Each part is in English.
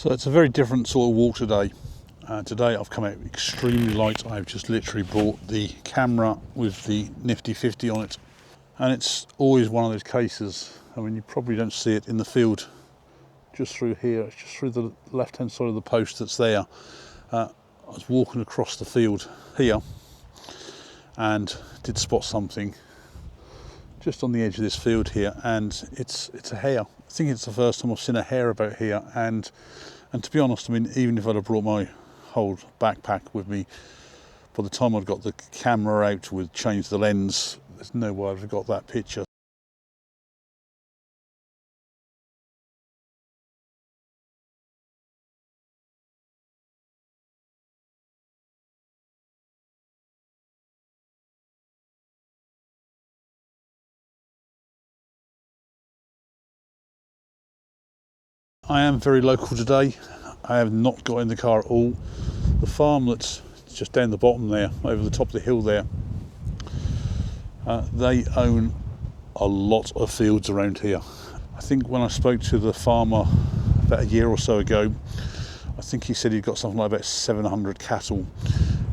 So it's a very different sort of walk today. Today I've come out extremely light. I've just literally brought the camera with the Nifty 50 on it. And it's always one of those cases, I mean, you probably don't see it in the field just through here, it's just through the left hand side of the post that's there. I was walking across the field here and did spot something just on the edge of this field here, and it's a hare. I think it's the first time I've seen a hare about here, and to be honest, I mean, even if I'd have brought my whole backpack with me, by the time I'd got the camera out with changed the lens, there's no way I'd have got that picture. I am very local today. I have not got in the car at all. The farm that's just down the bottom there, over the top of the hill there, they own a lot of fields around here. I think when I spoke to the farmer about a year or so ago, I think he said he'd got something like about 700 cattle,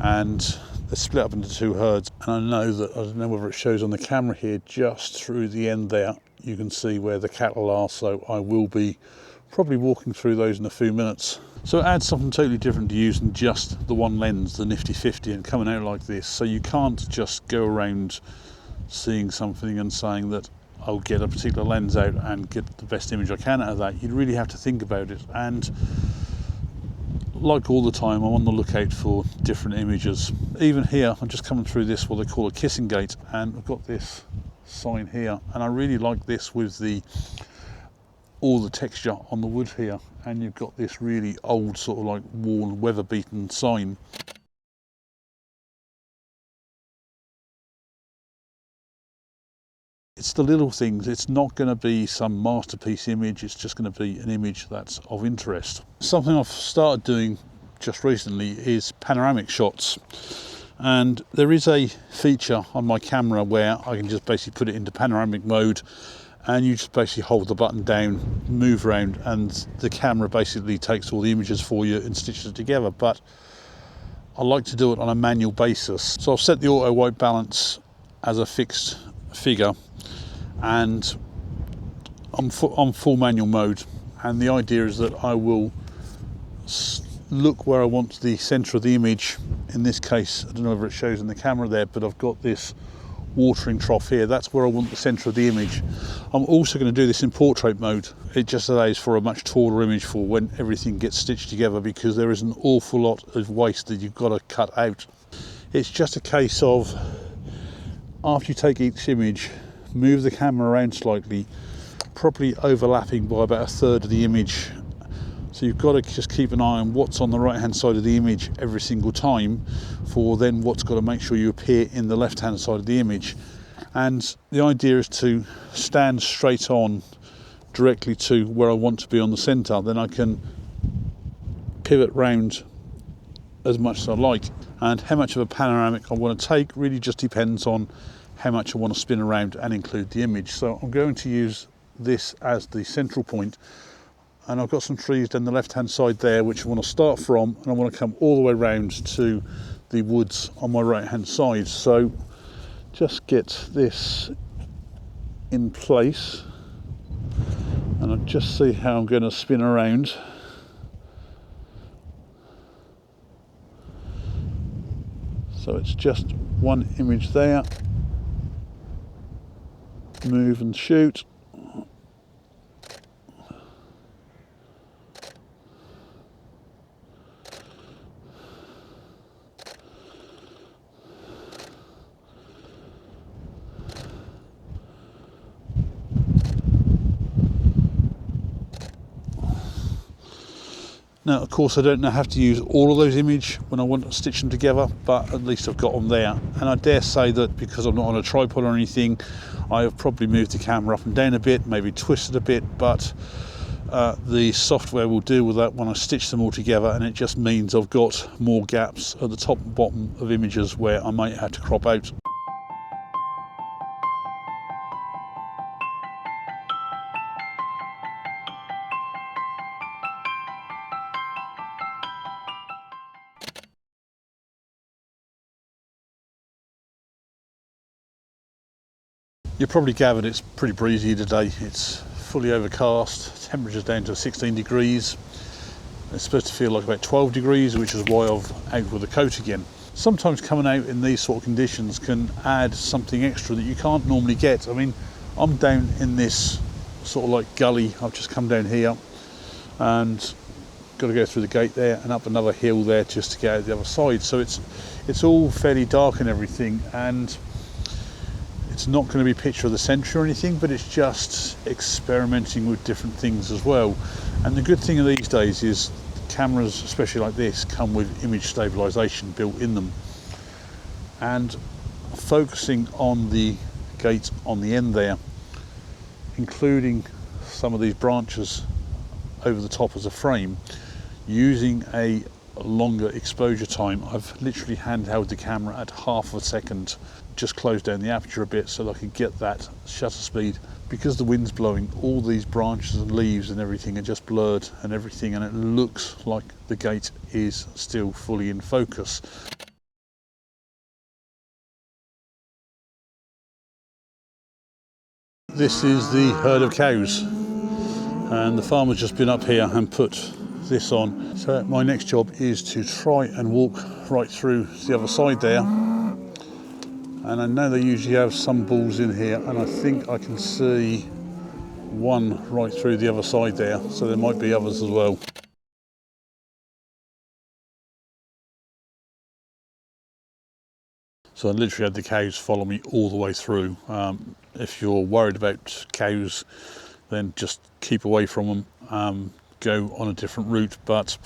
and they're split up into two herds. And I know that, I don't know whether it shows on the camera here, just through the end there, you can see where the cattle are, so I will be probably walking through those in a few minutes. So it adds something totally different to using just the one lens, the Nifty 50, and coming out like this. So you can't just go around seeing something and saying that I'll get a particular lens out and get the best image I can out of that. You'd really have to think about it, and like all the time, I'm on the lookout for different images. Even here, I'm just coming through this, what they call a kissing gate, and I've got this sign here, and I really like this with all the texture on the wood here, and you've got this really old sort of like worn, weather beaten sign. It's the little things. It's not going to be some masterpiece image, it's just going to be an image that's of interest. Something I've started doing just recently is panoramic shots, and there is a feature on my camera where I can just basically put it into panoramic mode, and you just basically hold the button down, move around, and the camera basically takes all the images for you and stitches it together. But I like to do it on a manual basis, so I've set the auto white balance as a fixed figure, and I'm full manual mode, and the idea is that I will look where I want the centre of the image. In this case, I don't know whether it shows in the camera there, but I've got this watering trough here. That's where I want the centre of the image. I'm also going to do this in portrait mode. It just allows for a much taller image for when everything gets stitched together, because there is an awful lot of waste that you've got to cut out. It's just a case of, after you take each image, move the camera around slightly, probably overlapping by about a third of the image. So you've got to just keep an eye on what's on the right hand side of the image every single time, for then what's got to make sure you appear in the left hand side of the image. And the idea is to stand straight on directly to where I want to be on the centre. Then I can pivot round as much as I like, and how much of a panoramic I want to take really just depends on how much I want to spin around and include the image. So I'm going to use this as the central point, and I've got some trees down the left hand side there which I want to start from, and I want to come all the way round to the woods on my right hand side. So just get this in place, and I'll just see how I'm going to spin around. So it's just one image there, move and shoot. Now, of course, I don't have to use all of those images when I want to stitch them together, but at least I've got them there. And I dare say that because I'm not on a tripod or anything, I have probably moved the camera up and down a bit, maybe twisted a bit, but the software will deal with that when I stitch them all together, and it just means I've got more gaps at the top and bottom of images where I might have to crop out. You probably gathered it's pretty breezy today. It's fully overcast, temperature's down to 16 degrees. It's supposed to feel like about 12 degrees, which is why I've out with the coat again. Sometimes coming out in these sort of conditions can add something extra that you can't normally get. I mean, I'm down in this sort of like gully. I've just come down here and got to go through the gate there and up another hill there just to get out the other side. So it's all fairly dark and everything, and it's not going to be picture of the century or anything, but it's just experimenting with different things as well. And the good thing of these days is cameras, especially like this, come with image stabilization built in them, and focusing on the gate on the end there, including some of these branches over the top as a frame, using a longer exposure time. I've literally handheld the camera at half a second, just closed down the aperture a bit so that I could get that shutter speed. Because the wind's blowing, all these branches and leaves and everything are just blurred and everything, and it looks like the gate is still fully in focus. This is the herd of cows, and the farmer's just been up here and put this on. So my next job is to try and walk right through the other side there, and I know they usually have some bulls in here, and I think I can see one right through the other side there, so there might be others as well. So I literally had the cows follow me all the way through. If you're worried about cows, then just keep away from them, go on a different route, but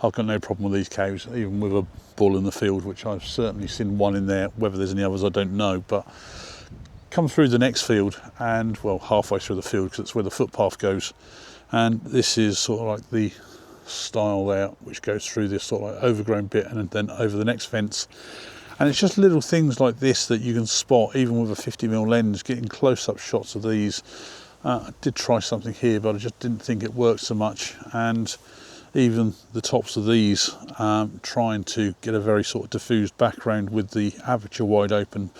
I've got no problem with these cows, even with a bull in the field, which I've certainly seen one in there. Whether there's any others I don't know, but come through the next field, and well, halfway through the field, because it's where the footpath goes, and this is sort of like the stile there, which goes through this sort of like overgrown bit and then over the next fence. And it's just little things like this that you can spot even with a 50mm lens, getting close-up shots of these. I did try something here, but I just didn't think it worked so much, and even the tops of these, trying to get a very sort of diffused background with the aperture wide open.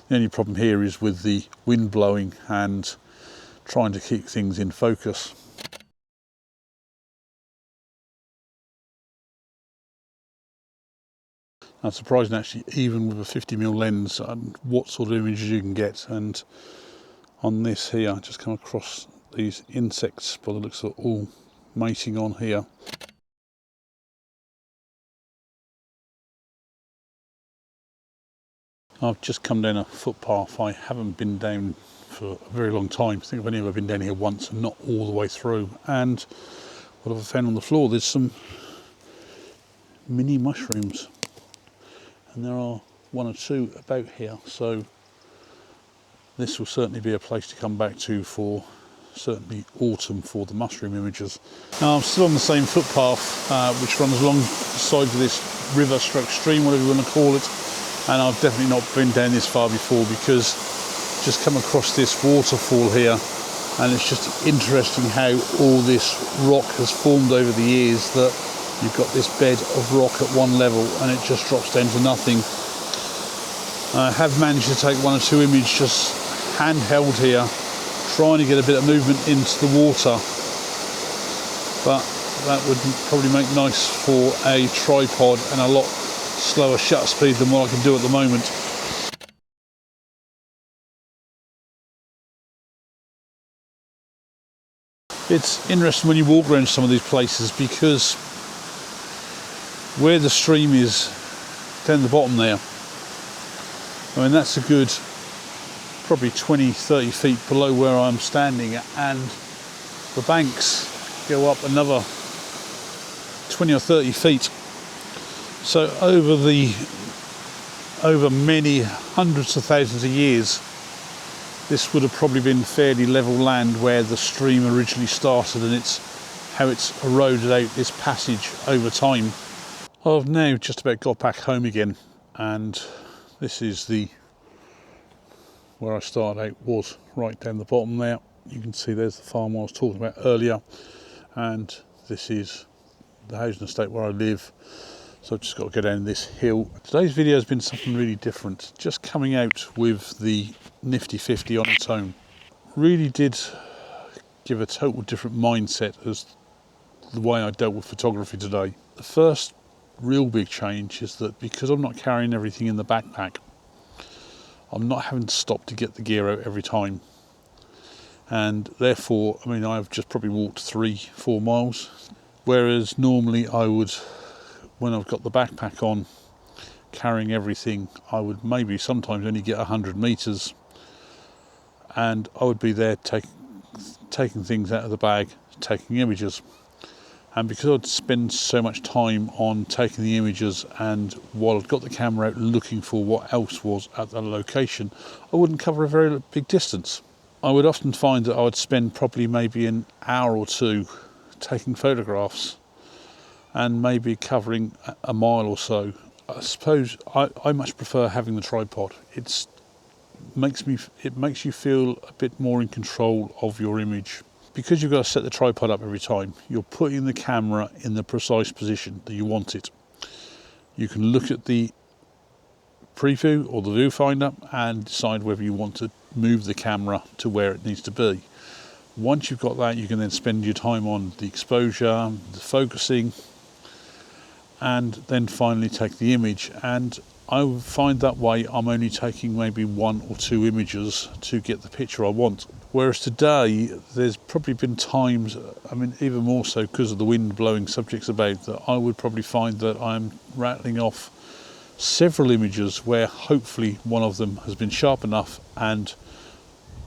The only problem here is with the wind blowing and trying to keep things in focus. Now, surprising actually, even with a 50mm lens, what sort of images you can get. And on this here, I just come across these insects by the looks of it, all mating on here. I've just come down a footpath I haven't been down for a very long time. I think I've only ever been down here once and not all the way through. And what have I found on the floor? There's some mini mushrooms, and there are one or two about here, so this will certainly be a place to come back to for certainly autumn for the mushroom images. Now I'm still on the same footpath which runs along the sides of this river stroke stream, whatever you want to call it, and I've definitely not been down this far before, because just come across this waterfall here, and it's just interesting how all this rock has formed over the years, that you've got this bed of rock at one level and it just drops down to nothing. I have managed to take one or two images just handheld here, trying to get a bit of movement into the water, but that would probably make nice for a tripod and a lot slower shutter speed than what I can do at the moment. It's interesting when you walk around some of these places, because where the stream is down the bottom there, I mean, that's a good probably 20-30 feet below where I'm standing, and the banks go up another 20 or 30 feet. So over many hundreds of thousands of years, this would have probably been fairly level land where the stream originally started, and it's how it's eroded out this passage over time. I've now just about got back home again, and this is where I started out, was right down the bottom there. You can see there's the farm I was talking about earlier, and this is the housing estate where I live. So I've just got to go down this hill. Today's video has been something really different, just coming out with the Nifty 50 on its own. Really did give a total different mindset as the way I dealt with photography today. The first real big change is that because I'm not carrying everything in the backpack, I'm not having to stop to get the gear out every time. And therefore, I mean, I've just probably walked 3-4 miles. Whereas normally I would, when I've got the backpack on, carrying everything, I would maybe sometimes only get 100 meters, and I would be there taking things out of the bag, taking images. And because I'd spend so much time on taking the images, and while I'd got the camera out looking for what else was at the location, I wouldn't cover a very big distance. I would often find that I would spend probably maybe an hour or two taking photographs and maybe covering a mile or so. I suppose I much prefer having the tripod. It makes you feel a bit more in control of your image. Because you've got to set the tripod up every time, you're putting the camera in the precise position that you want it. You can look at the preview or the viewfinder and decide whether you want to move the camera to where it needs to be. Once you've got that, you can then spend your time on the exposure, the focusing, and then finally take the image. And I would find that way I'm only taking maybe 1 or 2 images to get the picture I want. Whereas today, there's probably been times, I mean, even more so because of the wind blowing subjects about, that I would probably find that I'm rattling off several images where hopefully one of them has been sharp enough and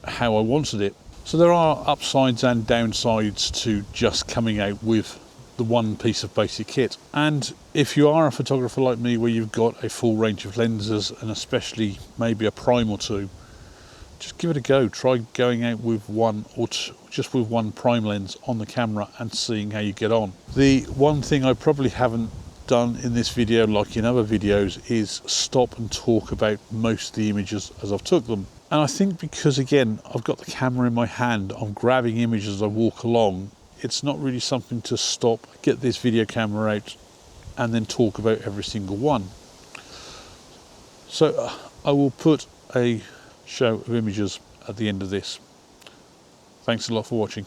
how I wanted it. So there are upsides and downsides to just coming out with the one piece of basic kit. And if you are a photographer like me, where you've got a full range of lenses and especially maybe a prime or two, just give it a go. Try going out with one or just with one prime lens on the camera and seeing how you get on. The one thing I probably haven't done in this video, like in other videos, is stop and talk about most of the images as I've took them. And I think because, again, I've got the camera in my hand, I'm grabbing images as I walk along, it's not really something to stop, get this video camera out and then talk about every single one. So I will put a show of images at the end of this. Thanks a lot for watching.